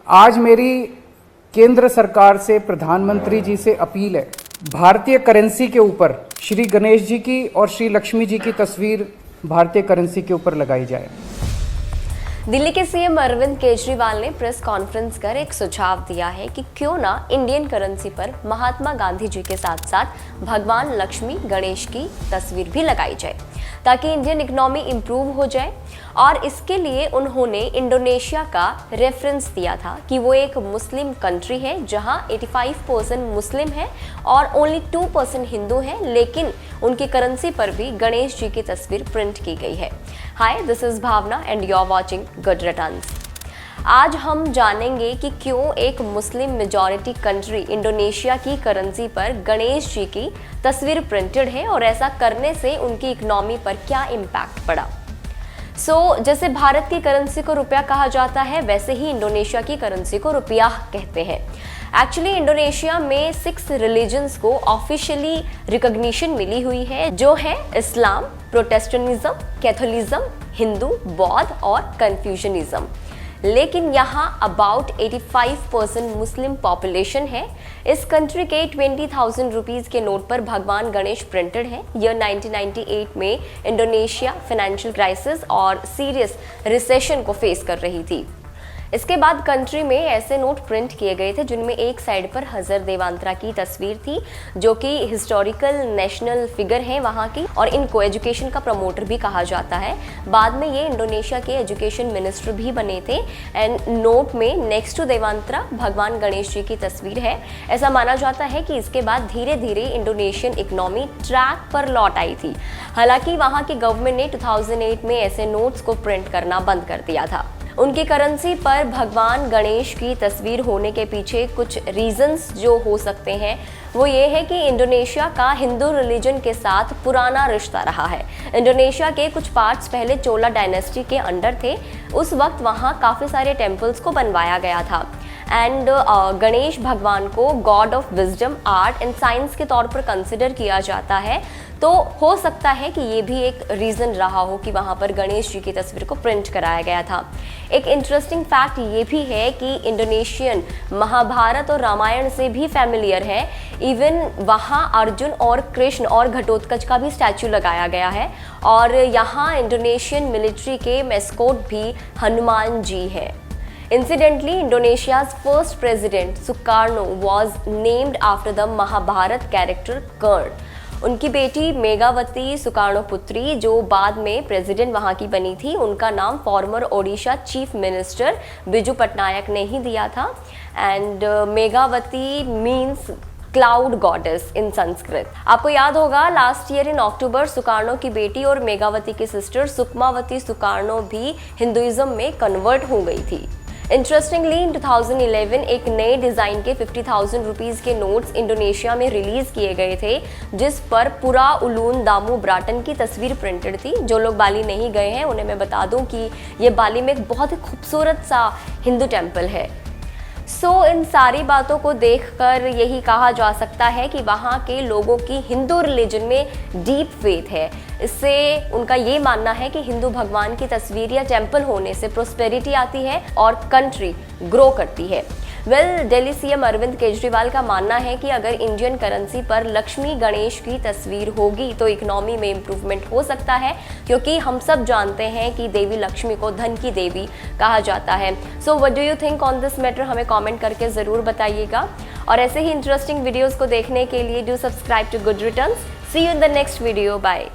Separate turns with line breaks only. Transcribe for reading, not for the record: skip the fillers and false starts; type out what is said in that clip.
आज मेरी केंद्र सरकार से, प्रधानमंत्री जी से अपील है, भारतीय करेंसी के ऊपर श्री गणेश जी की और श्री लक्ष्मी जी की तस्वीर भारतीय करेंसी के ऊपर लगाई जाए।
दिल्ली के सीएम अरविंद केजरीवाल ने प्रेस कॉन्फ्रेंस कर एक सुझाव दिया है कि क्यों ना इंडियन करेंसी पर महात्मा गांधी जी के साथ साथ भगवान लक्ष्मी गणेश की तस्वीर भी लगाई जाए ताकि इंडियन इकोनॉमी इंप्रूव हो जाए। और इसके लिए उन्होंने इंडोनेशिया का रेफरेंस दिया था कि वो एक मुस्लिम कंट्री है जहां 85% मुस्लिम है और ओनली 2% हिंदू हैं, लेकिन उनकी करेंसी पर भी गणेश जी की तस्वीर प्रिंट की गई है। Hi, this is Bhavna and you are watching Good Returns. आज हम जानेंगे कि क्यों एक मुस्लिम मेजॉरिटी कंट्री इंडोनेशिया की करेंसी पर गणेश जी की तस्वीर प्रिंटेड है और ऐसा करने से उनकी इकोनॉमी पर क्या इम्पैक्ट पड़ा। जैसे भारत की करेंसी को रुपया कहा जाता है, वैसे ही इंडोनेशिया की करेंसी को रुपया कहते हैं। एक्चुअली इंडोनेशिया में 6 रिलीजन्स को ऑफिशियली रिकॉग्निशन मिली हुई है, जो है इस्लाम, प्रोटेस्टेंटिज्म, कैथोलिज्म, हिंदू, बौद्ध और कन्फ्यूशनिज्म। लेकिन यहाँ अबाउट 85% मुस्लिम पॉपुलेशन है। इस कंट्री के 20,000 रुपीज़ के नोट पर भगवान गणेश प्रिंटेड है। ईयर 1998 में इंडोनेशिया फाइनेंशियल क्राइसिस और सीरियस रिसेशन को फेस कर रही थी। इसके बाद कंट्री में ऐसे नोट प्रिंट किए गए थे जिनमें एक साइड पर हजर देवांत्रा की तस्वीर थी, जो कि हिस्टोरिकल नेशनल फिगर है वहाँ की, और इनको एजुकेशन का प्रमोटर भी कहा जाता है। बाद में ये इंडोनेशिया के एजुकेशन मिनिस्टर भी बने थे। एंड नोट में नेक्स्ट टू देवांत्रा भगवान गणेश जी की तस्वीर है। ऐसा माना जाता है कि इसके बाद धीरे धीरे इंडोनेशियन इकोनॉमी ट्रैक पर लौट आई थी। हालांकि वहाँ की गवर्नमेंट ने 2008 में ऐसे नोट्स को प्रिंट करना बंद कर दिया था। उनकी करेंसी पर भगवान गणेश की तस्वीर होने के पीछे कुछ रीजंस जो हो सकते हैं वो ये है कि इंडोनेशिया का हिंदू रिलीजन के साथ पुराना रिश्ता रहा है। इंडोनेशिया के कुछ पार्ट्स पहले चोला डायनेस्टी के अंडर थे। उस वक्त वहाँ काफ़ी सारे टेम्पल्स को बनवाया गया था। एंड गणेश भगवान को God of wisdom, art and science के तौर पर कंसिडर किया जाता है। तो हो सकता है कि ये भी एक रीज़न रहा हो कि वहाँ पर गणेश जी की तस्वीर को प्रिंट कराया गया था। एक इंटरेस्टिंग फैक्ट ये भी है कि इंडोनेशियन महाभारत और रामायण से भी फैमिलियर है। इवन वहाँ अर्जुन और कृष्ण और घटोत्कच का भी स्टैचू लगाया गया है। और यहाँ इंडोनेशियन मिलिट्री के मैस्कोट भी हनुमान जी है। Incidentally, Indonesia's first president Sukarno was named after the Mahabharata character Karna. उनकी बेटी मेघावती सुकार्णो पुत्री, जो बाद में प्रेसिडेंट वहाँ की बनी थी, उनका नाम farmer Odisha chief minister Biju Patnaik ने ही दिया था। एंड मेघावती मीन्स क्लाउड गॉडेस इन संस्कृत। आपको याद होगा लास्ट ईयर इन अक्टूबर सुकार्णो की बेटी और मेघावती की सिस्टर सुकमावती सुकार्णो भी हिंदुइज्म में कन्वर्ट हो गई थी। इंटरेस्टिंगली इन 2011 एक नए डिज़ाइन के 50,000 रुपीज़ के नोट्स इंडोनेशिया में रिलीज़ किए गए थे, जिस पर पुरा उलून दामू ब्राटन की तस्वीर प्रिंटेड थी। जो लोग बाली नहीं गए हैं उन्हें मैं बता दूं कि ये बाली में एक बहुत ही खूबसूरत सा हिंदू टेम्पल है। इन सारी बातों को देखकर यही कहा जा सकता है कि वहाँ के लोगों की हिंदू रिलीजन में डीप फेथ है। इससे उनका ये मानना है कि हिंदू भगवान की तस्वीर या टेम्पल होने से प्रोस्पेरिटी आती है और कंट्री ग्रो करती है। दिल्ली सीएम अरविंद केजरीवाल का मानना है कि अगर इंडियन करेंसी पर लक्ष्मी गणेश की तस्वीर होगी तो इकोनॉमी में इम्प्रूवमेंट हो सकता है, क्योंकि हम सब जानते हैं कि देवी लक्ष्मी को धन की देवी कहा जाता है। What do you think on this matter, हमें कमेंट करके ज़रूर बताइएगा। और ऐसे ही इंटरेस्टिंग वीडियोज़ को देखने के लिए do subscribe to Good Returns. See you in the next video. Bye.